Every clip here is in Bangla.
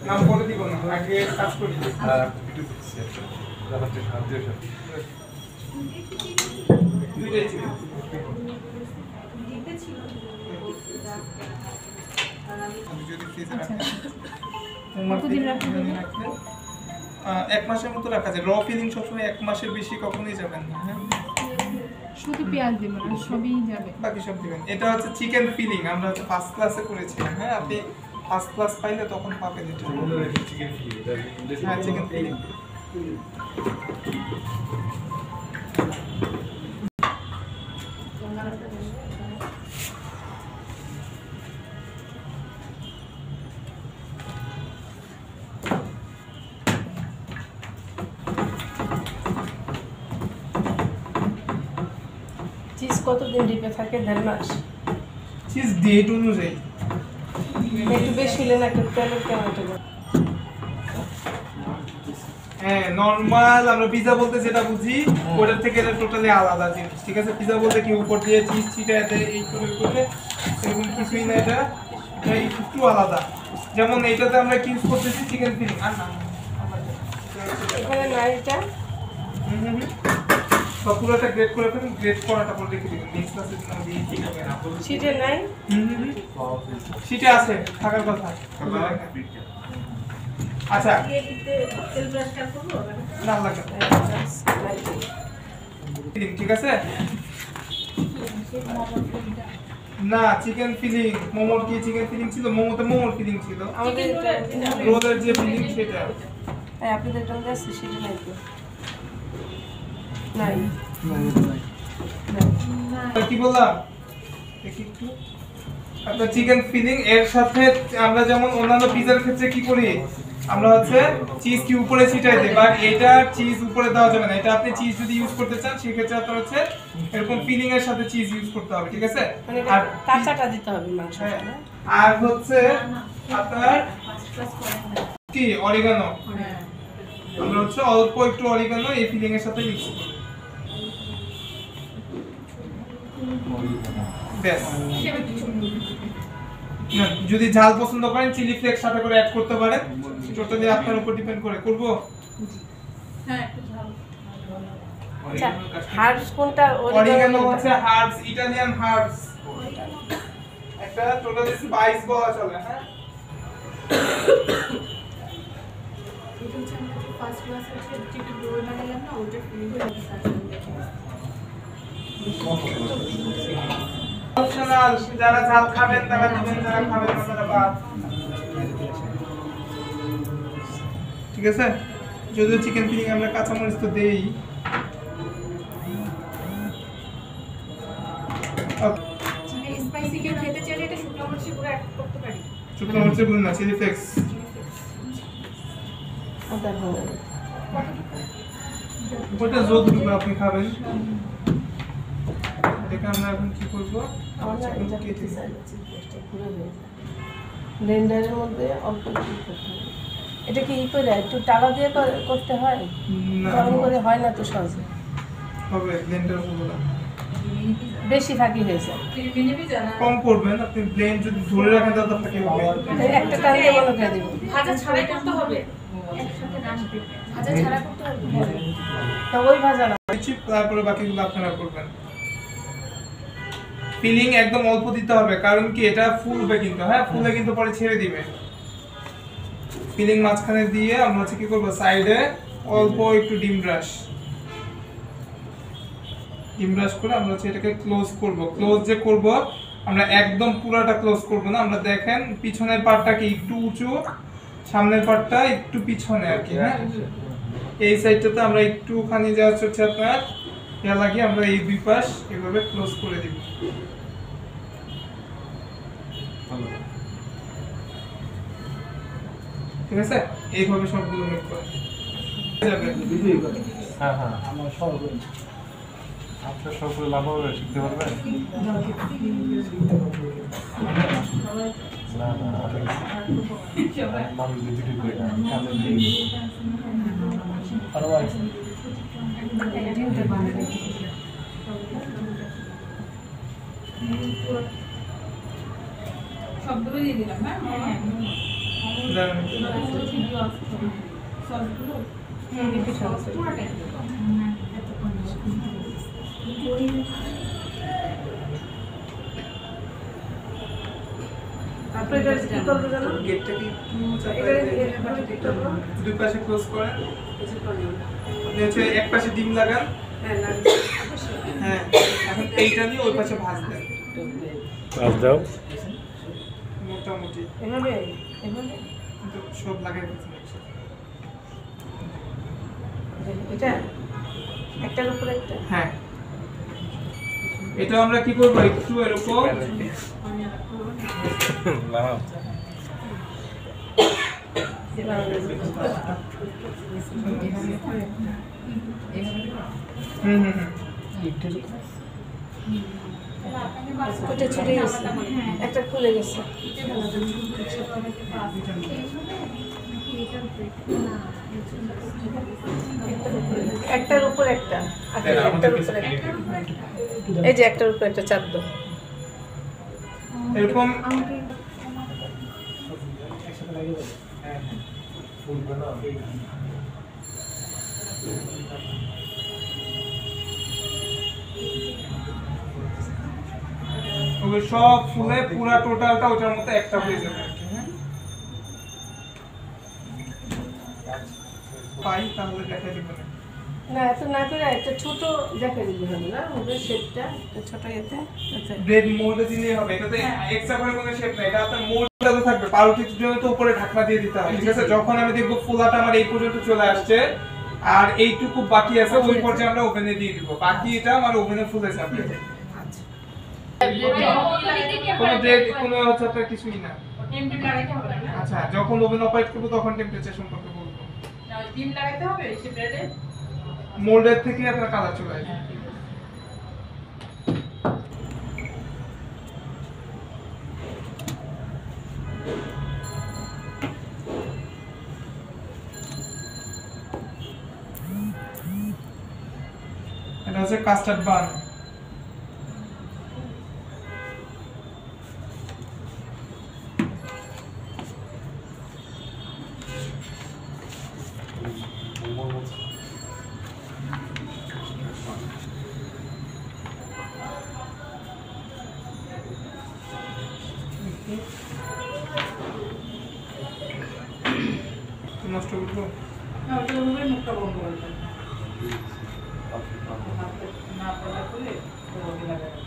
নাম বলে দিব না, আগে কাজ করি। একটু দিচ্ছি হাত দিয়ে দুইটাই ছিল। আমি যদি ফ্রিজে রাখি কতদিন রাখবেন? 1 মাসের মতো রাখা যায়। র ফিলিং সবসময় 1 মাসের বেশি কখনোই যাবেন না। হ্যাঁ, শুধু পেঁয়াজ দিব না, সবই যাবে, বাকি সব দিবেন। এটা হচ্ছে চিকেন ফিলিং, আমরা হচ্ছে ফার্স্ট ক্লাসে করেছিলাম। হ্যাঁ, আপনি ফার্স্ট ক্লাস পাইলে তখন পাবেন এটা। Chicken filling. হ্যাঁ, চিকেন ফিলিং। চিজ কতদিন ডিপে থাকে? 1.5 মাস। চিজ ডেট অনুযায়ী একটু বেশি হলে না একটু তেলের কেমন একটা। হ্যাঁ, নরমাল আমরা পিজা বলতে যেটা বুঝি ওটার থেকে এটা টোটালি আলাদা জিনিস। ঠিক আছে, পিজা বলতে কি উপর দিয়ে চিজ ছিটায় দেয় এই করে এরকম কিছুই না। এটা একটু আলাদা। যেমন এইটাতে আমরা কি ইউজ করতেছি চিকেন ফিলিং। আর না এখানে না এটা সব পুরোটা গ্রেড করে ফেলুন। গ্রেড করাটা পরে রেখে দিবেন। নেক্সট ক্লাসে দিন আমি ঠিক হবে না। সিটে নাই? সিটে আছে, থাকার কথা। আচ্ছা, তেল ব্রাশটা করব না লাগে। ঠিক আছে না, চিকেন ফিলিং মোমোর কি চিকেন ফিলিং ছিল? মোমোতে মোমোর ফিলিং ছিল। আমাদের রোলের যে ফিলিং সেটা। হ্যাঁ, আপনাদের টাঙ্গে আছে সিটে নাই তো? নাই। কি বললাম দেখি একটু। আপনার চিকেন ফিলিং এর সাথে আমরা যেমন অন্যান্য পিজার ক্ষেত্রে কি করি, আমরা হচ্ছে চিজ কি উপরে ছিটাই দেই, বাট এটা চিজ উপরে দেওয়া যাবে না। এটা আপনি চিজ যদি ইউজ করতে চান সেক্ষেত্রে আপনার হচ্ছে এরকম ফিলিং এর সাথে চিজ ইউজ করতে হবে। ঠিক আছে, আর কাঁচাটা দিতে হবে মাংস। আর হচ্ছে আপনার কি অরিগানো, আমরা হচ্ছে অল্প একটু অরিগানো এই ফিলিং এর সাথে মিক্স করি। ব্যাস। না, যদি ঝাল পছন্দ করেন চিলি ফ্লেক্স সাথে করে অ্যাড করতে পারেন। টোটালি আপনার উপর ডিপেন্ড করে। করব? হ্যাঁ, একটু ঝাল। হার্বস কোনটা? অরিগানো হচ্ছে হার্বস, ইতালিয়ান হার্বস। একটা টোটালি স্পাইস বলা চলে। হ্যাঁ, এটা হচ্ছে আমরা ফার্স্ট ক্লাস হচ্ছে চিকেন রোল বানালাম না, ওটা ফিলিং করে অপশনাল। যারা ঝাল খাবেন তারা দিবেন, যারা খাবেন না তারা বাদ। ঠিক আছে, যদিও চিকেন ফিলিং আমরা কাঁচামরিচ তো দেই। স্পাইসি কেউ খেতে চাইলে এটা শুকনো মরিচের গুঁড়ো অ্যাড করতে পারি। শুকনো মরিচের গুঁড়ো না, চিলি ফ্লেক্স। ওটা যতটুকু আপনি খাবেন। এটা আমরা এখন কি করবো, ব্লেন্ডারের মধ্যে অল্প একটু করতে হবে। এটা কি ই করে একটু টালা দিয়ে করতে হয়? গরম করে হয় না তো সহজে। হবে ব্লেন্ডার করবো না, বেশি ফাঁকি হয়েছে। কম করবেন। আপনি ব্লেন্ড যদি ধরে রাখেন তাহলে আপনাকে হবে একটা টান দিয়ে বন্ধ করে দিব। ভাজা ছাড়াই করতে হবে, একসাথে না ভাজা ছাড়া করতে হবে। তো ওই ভাজা না, তারপরে বাকিগুলো আপনারা করবেন। ফিলিং একদম অল্প দিতে হবে, কারণ কি এটা ফুলবে কিন্তু। হ্যাঁ, ফুলে কিন্তু পরে ছেড়ে দিবে। ফিলিং মাঝখানে দিয়ে আমরা হচ্ছে কি করবো, সাইডে অল্প একটু ডিম ব্রাশ করে আমরা হচ্ছে এটাকে ক্লোজ করব। ক্লোজ যে করব আমরা একদম পুরাটা ক্লোজ করব না। আমরা দেখেন পিছনের পার্টটাকে একটু উঁচু, সামনের পার্টটা একটু পিছনে আর কি। হ্যাঁ, এই সাইডটাতে আমরা একটুখানি যা হচ্ছে আপনার ইয়া লাগিয়ে আমরা এই দুই পাশ এভাবে ক্লোজ করে দিব। ঠিক আছে, এইভাবে সবগুলো মেক করে হ্যাঁ হ্যাঁ, আপনার সবগুলো লাভাবে শিখতে পারবেন। না না, মানুষ ভিডিও করে না, কামে দিই। সবগুলো দিয়ে দিলাম। হ্যাঁ, আপনি এটা কি করবেন জানো? গেটটাকে একটু দুই পাশে ক্লোজ করেন। আপনি হচ্ছে এক পাশে ডিম লাগান। হ্যাঁ, এখন এইটা নিয়ে ওই পাশে ভাঁজ দেন। ভাঁজ দাও। মোটামুটি এভাবে কিন্তু সব লাগাই দিচ্ছেন এটা একটার উপর একটা। হ্যাঁ, এটা আমরা কি করবো, একটু এরকম লাগাও। ওটা ছুটে গেছে, একটা খুলে গেছে। একটার উপর একটা, একটার উপর একটা, এই যে একটার উপর একটা চাপ দাও। এরকম সব ফুলে পুরা টোটালটা ওটার মধ্যে একটা হয়ে যাবে আর কি। হ্যাঁ, পাই তাহলে দেখা দিবেন। না এত না করে একটা ছোট দেখা দিতে হবে না, ওদের শেপটা একটা ছোট এতে ব্রেড মোল্ডে দিলেই হবে। এটাতে এক্সট্রা করে কোনো শেপ নাই, এটা আপনার মোল্ডটা তো থাকবে। পাউরুটির জন্য তো উপরে ঢাকনা দিয়ে দিতে হয়, ঠিক আছে? যখন আমি দেখব ফুলাটা আমার এই পর্যন্ত চলে আসছে আর এইটুকু বাকি আছে, ওই পর্যায়ে আমরা ওভেনে দিয়ে দিব। বাকি এটা আমার ওভেনে ফুলে যাবে। কোনো ব্রেড কোনো হচ্ছে আপনার কিছুই না। আচ্ছা, যখন ওভেন অপারেট করব তখন টেম্পারেচার সম্পর্কে বলবো। ডিম লাগাইতে হবে সে ব্রেডে? মোল্ডের থেকে আপনার কালার চলে আসবে। এটা হচ্ছে কাস্টার্ড বান। নষ্ট করবো না ওটা ওভাবে মুখটা বন্ধ করবে না পড়া খুলে ওকে লাগাবে।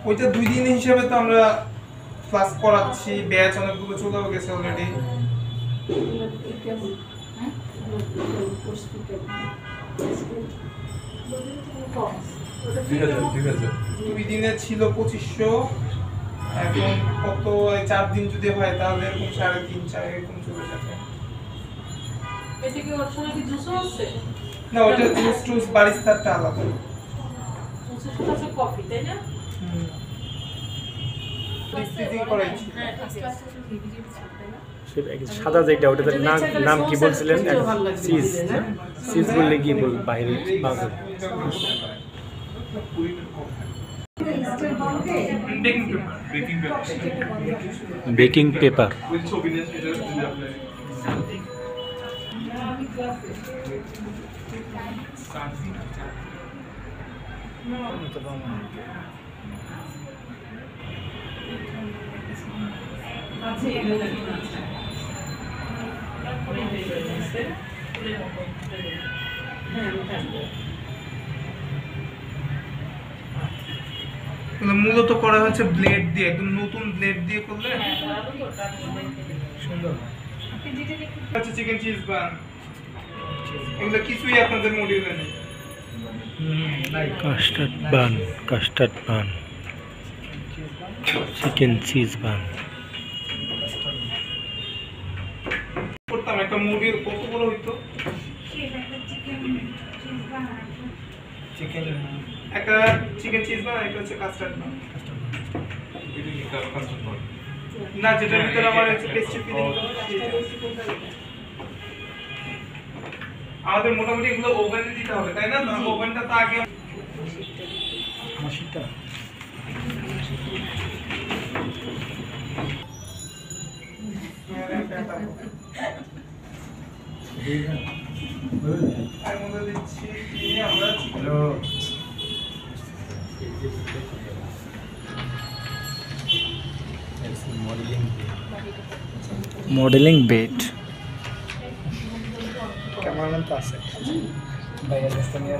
ওইটা 2 দিন হিসেবে তো আমরা ক্লাস করাচ্ছি, ব্যাচ অনেকগুলো চলেও গেছে অলরেডি। দুই দিনে ছিল 2500, এখন কত 4 দিন যদি হয় তাহলে এরকম 3.5 4 এরকম চলে যাবে। এটা কি ওর সঙ্গে কি জুসও আছে? না, ওটা জুস টুস বারিস্তারটা আলাদা। জুসের সাথে আছে কফি, তাই না? ফ্রিজিং করাইছি। সাদা যেটা ওটার নাম কি বলছিলেন? চিজ। চিজ বললে কি বল বাইরে বাজার। Baking paper. মূলত করা হচ্ছে ব্লেড দিয়ে, একদম নতুন ব্লেড দিয়ে করলে সুন্দর। আচ্ছা, চিকেন চিজ বান এগুলো কিছুই আপনাদের মডিউলে নেই। কাস্টার্ড বান, চিকেন চিজ বান। করতাম একটা মডিউল, কত বড় হইতো? একটা চিকেন চিজ বান, একটা হচ্ছে কাস্টার্ড বান। এটা কি কাস্টার্ড বান? না যেটার ভিতরে আমার হচ্ছে পেস্ট্রি ফিলিং আমাদের মোটামুটি এগুলো ওভেনে দিতে হবে তাই না? ওভেনটা তো আগে মশিটা আর মধ্যে দিচ্ছি দিয়ে আমরা মডেলিং বেড ক্যামেরাম্যান তো আছে ভাইয়া স্থানীয়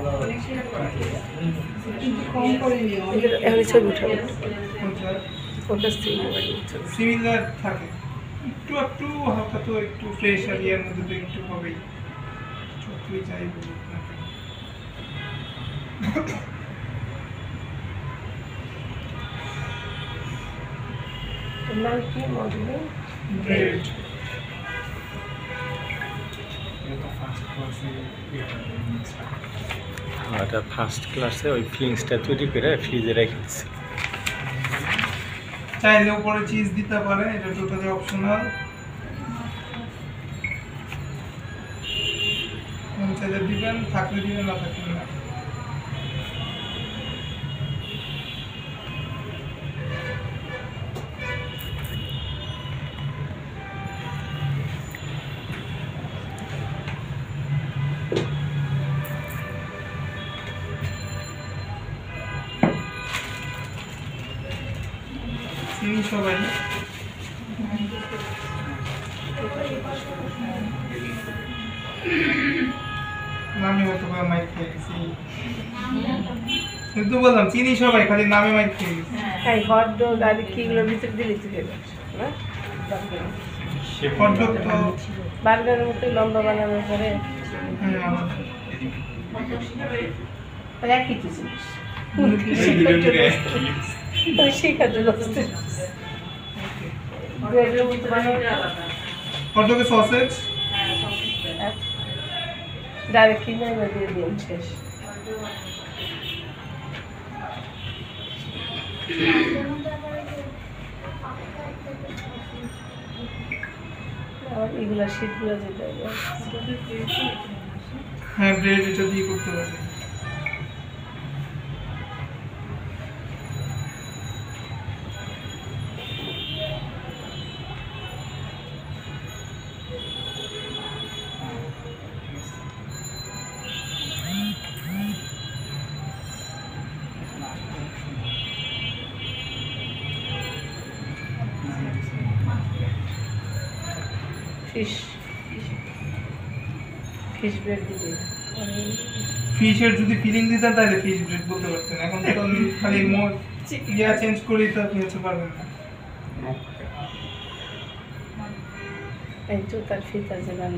এখন ছবি উঠাবো ফোকাস থেকে সিমিলার থাকে একটু একটু হালকা তো একটু ফ্রেশ আর এর মধ্যে তো একটু হবেই যতই যাই বলি না নাম কি মডেলিং গ্রেট এটা ফার্স্ট ক্লাসে ওই ফিলিংসটা তৈরি করে ফ্রিজে রেখে দিচ্ছি চাইলে উপরে চিজ দিতে পারে এটা টোটালি অপশনাল চাইলে দিবেন থাকলে দিবেন না থাকলে না চিনি সবাই নামে হয়তো বা মাইক খেয়ে গেছি কিন্তু বললাম চিনি সবাই খালি নামে মাইক খেয়ে গেছি হ্যাঁ হট ডগ আর কিগুলোর ভিতরে দিলে তো খেয়ে না হটডগ তো বার্গারের মতো লম্বা বানানোর পরে একই তো জিনিস শিখাতে লাগছে ব্রেডের মতো বানানো হটডগে সসেজ ডাইরেক্ট কিনে এনে দিয়ে দিন শেষ আর এগুলা শীতগুলো যেতে হবে হ্যাঁ ব্রেড এটা দিয়ে করতে পারবে ফিশ ব্রেড দিবে ফিশের যদি ফিলিং দিতেন তাহলে ফিশ ব্রেড বলতে পারতেন এখন তো আমি খালি মোর ইয়া চেঞ্জ করি তো আপনি হচ্ছে পারবেন না এই তো তার ফিতা যেলাম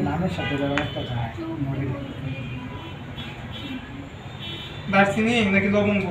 নামের সাথে যেমন একটা যায় দারচিনি নাকি লবঙ্গ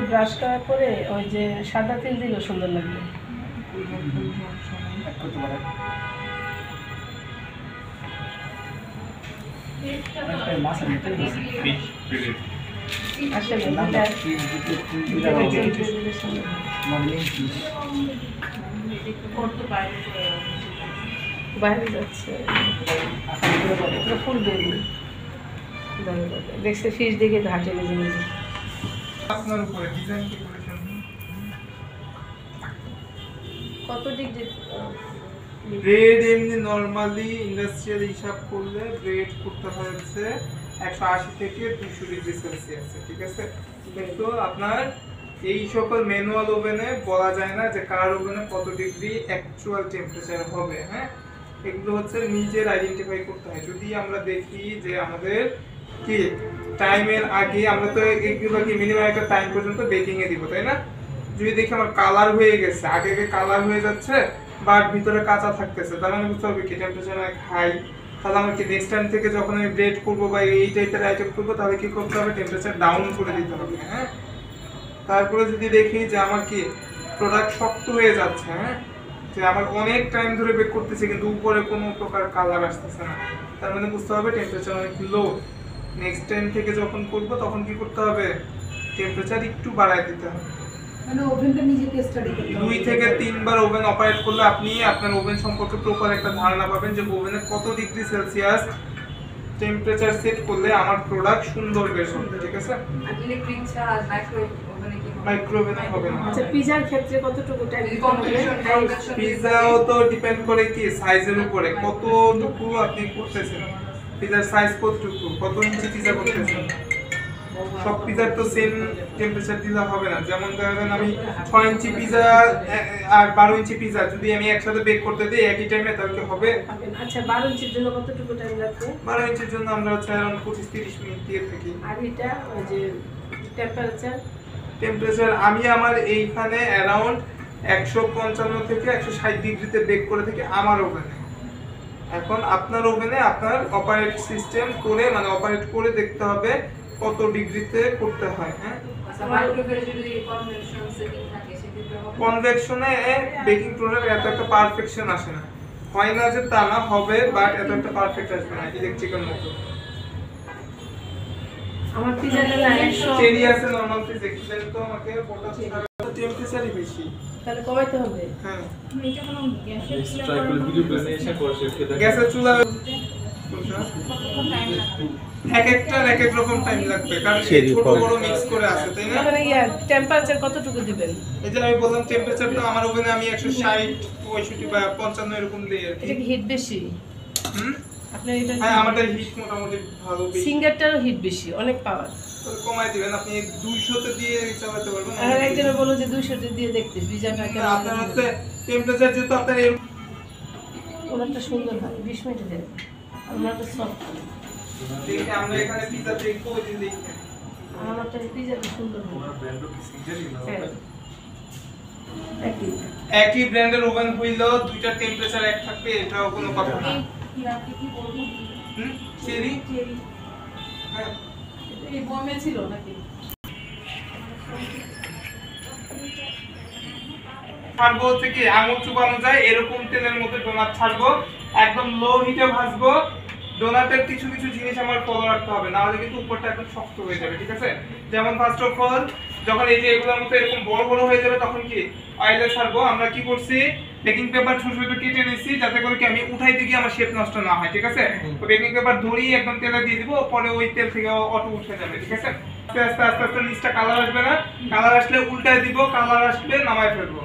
ব্রাশ করার পরে ওই যে সাদা তেল দিলেও সুন্দর লাগবে আসলে বাইরে যাচ্ছে ফুল বেবি দেখছে ফিশ দেখে ঘাটে নিজে নিজে আপনার উপরে ডিজাইন কি করেছেন কত ডিগ্রি ব্রেড এমনি নরমালি ইন্ডাস্ট্রিয়াল হিসাব করলে ব্রেড করতে হচ্ছে 180 থেকে 200 ডিগ্রি সেলসিয়াস ঠিক আছে কিন্তু আপনার এই সকল ম্যানুয়াল ওভেনে বলা যায় না যে কার ওভেনে কত ডিগ্রি অ্যাকচুয়াল টেম্পারেচার হবে হ্যাঁ এগুলো হচ্ছে নিজের আইডেন্টিফাই করতে হয় যদি আমরা দেখি যে আমাদের কি টাইমের আগে আমরা তো এগুলো কি মিনিমাম একটা টাইম পর্যন্ত বেকিং এ দিব তাই না যদি দেখি আমার কালার হয়ে গেছে আগে কালার হয়ে যাচ্ছে বাট ভিতরে কাঁচা থাকতেছে, তার মানে বুঝতে হবে কি টেম্পারেচার অনেক হাই। তাহলে আমার কি নেক্সট টাইম থেকে যখন আমি ব্রেড করবো বা এই টাইপের আইটেম করবো তাহলে কি করতে হবে, টেম্পারেচার ডাউন করে দিতে হবে। হ্যাঁ, তারপরে যদি দেখি যে আমার কি প্রোডাক্ট শক্ত হয়ে যাচ্ছে, হ্যাঁ, যে আমার অনেক টাইম ধরে বেক করতেছে কিন্তু উপরে কোনো প্রকার কালার আসতেছে না, তার মানে বুঝতে হবে টেম্পারেচার অনেক লো। নেক্সট টাইম থেকে যখন করবো তখন কি করতে হবে, টেম্পারেচার একটু বাড়ায় দিতে হবে। মানে ওভেনটা নিজেকে স্টাডি করতে হবে। 2 থেকে 3 বার ওভেন অপারেট করলে আপনি আপনার ওভেন সম্পর্কে প্রপার একটা ধারণা পাবেন যে ওভেনে কত ডিগ্রি সেলসিয়াস টেম্পারেচার সেট করলে আমার প্রোডাক্ট সুন্দর বের হবে। ঠিক আছে, আর ইলেকট্রিক ছাড়া মাইক্রোওয়েভ ওভেনে কি হবে? মাইক্রোওভেনে হবে না। আচ্ছা, পিজার ক্ষেত্রে কতটুকু টাইম দিতে হবে? পিজাও তো ডিপেন্ড করে কি সাইজের উপরে, কতটুকু আপনি করতেছেন, পিজার সাইজ কতটুকু, কত ইঞ্চি পিজা করতেছেন। সব পিজার তো সেম টেম্পারেচার দিলে হবে না। যেমন ধরেন আমি 6 ইঞ্চি পিজা আর 12 ইঞ্চি পিজা যদি আমি একসাথে বেক করতে দিই একই টাইমে তাহলে কি হবে। আচ্ছা, 12 ইঞ্চির জন্য কতটুকু টাইম লাগবে? 12 ইঞ্চির জন্য আমরা হচ্ছে अराउंड 25-30 মিনিট দিয়ে থাকি। আর এটা ওই যে টেম্পারেচার আমি আমার এইখানে अराउंड 155 থেকে 160 ডিগ্রিতে বেক করে থাকি আমার ওভেনে। এখন আপনার ওভেনে আপনার অপারেট সিস্টেম করে মানে অপারেট করে দেখতে হবে কত ডিগ্রিতে করতে হয়। হ্যাঁ, আচ্ছা, মাইক্রোওয়েভে যদি কনভেনশন সেটিং থাকে সেক্ষেত্রে হবে? কনভেকশনে বেকিং প্রোডাক্ট এত একটা পারফেকশন আসে না, হয় না যে তা না হবে, বাট এত একটা পারফেক্ট আসবে না ইলেকট্রিক্যাল মতো। আমার পিজাটা না 100, চেরি আছে নরমাল পিজা দেখলেন তো আমাকে টেম্পারেচারই বেশি, তাহলে কমাইতে হবে। হ্যাঁ এটা কোনো গ্যাসের চুলা ট্রাই করে ভিডিও করে নিয়ে এসে করে শেষ করে দেখ। গ্যাসের চুলা কতক্ষণ টাইম লাগবে? এক একটার এক এক রকম টাইম লাগবে, কারণ চেরি ছোট ফল। বড় মিক্স করে আছে, তাই না? মানে টেম্পারেচার কতটুকু দিবেন? এই যে আমি বললাম টেম্পারেচার তো আমার ওভেনে আমি 160, 65 বা 55 এরকম দিই আর কি। এটা কি হিট বেশি? হুম, আপনার এটা হ্যাঁ আমাদের হিট মোটামুটি ভালো বেশি। সিঙ্গারটারও হিট বেশি, অনেক পাওয়ার। তাহলে কমাই দিবেন, আপনি 200 তে দিয়ে চালাতে পারবেন। আর একজনে বলল যে 200 তে দিয়ে দেখতে পিজাটা কেমন। আপনার হচ্ছে টেম্পারেচার যেহেতু আপনার এর ওনারটা সুন্দর হয়, 20 মিনিটে দেবে। আর ওনারটা সফট। দেখি আমরা এখানে পিজা দেখবো ওই দিন দেখি। আর আমারটা পিজাটা সুন্দর হয়। ওনার ব্র্যান্ডও কি সিঙ্গেলই না? হ্যাঁ, একই। একই ব্র্যান্ডের ওভেন হইলেও দুইটা টেম্পারেচার এক থাকবে, এটাও কোনো কথা না। কি আপনি কি বলবেন? হুম, চেরি চেরি হ্যাঁ এই বমে ছিল নাকি? ছাড়বো হচ্ছে কি আঙুল চুবানো যায় এরকম তেলের মধ্যে ডোনাট ছাড়বো, একদম লো হিটে ভাজবো। ডোনাটের কিছু কিছু জিনিস আমার ফলো রাখতে হবে, না হলে কিন্তু উপরটা একদম শক্ত হয়ে যাবে। ঠিক আছে, যেমন ফার্স্ট অফ অল যখন এই যে এগুলোর মতো এরকম বড় বড় হয়ে যাবে তখন কি অয়েলে ছাড়বো। আমরা কি করছি, বেকিং পেপার ছোট ছোট কেটে নিচ্ছি যাতে করে কি আমি উঠাইতে গিয়ে আমার শেপ নষ্ট না হয়। ঠিক আছে, তো বেকিং পেপার ধরেই একদম তেলে দিয়ে দিব, পরে ওই তেল থেকে অটো উঠে যাবে। ঠিক আছে, আস্তে আস্তে আস্তে আস্তে নিচটা কালার আসবে না, কালার আসলে উল্টায় দিব, কালার আসলে নামায় ফেলবো।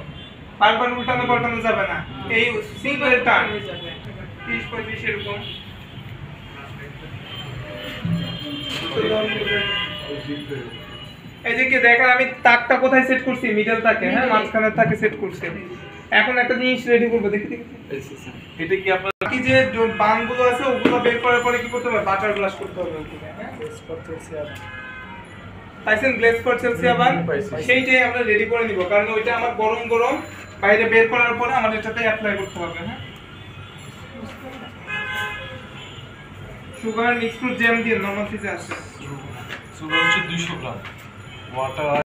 বারবার উল্টানো পাল্টানো যাবে না, এই সিঙ্গেল টার্ন 30-35 এরকম। এই যে কি দেখেন আমি তাকটা কোথায় সেট করছি, মিডল তাকে, হ্যাঁ মাঝখানের তাকে সেট করছি। এখন একটা জিনিস রেডি করব, দেখি দেখি এটা কি আপনার কি যে বানগুলো আছে ওগুলো বের করার পরে কি করতে হবে, বাটার গ্লাস করতে হবে ওখানে, হ্যাঁ পাইছেন গ্লেজ ফর চেলসিয়া বান, সেইটাই আমরা রেডি করে নিব, কারণ ওইটা আমার গরম গরম বাইরে বের করার পরে আমাদের এটাতে অ্যাপ্লাই করতে হবে। হ্যাঁ, সুগার মিক্স ফ্রুট জ্যাম দিয়ে নরমাল পিজা আছে। সুগার হচ্ছে 200 গ্রাম, ওয়াটার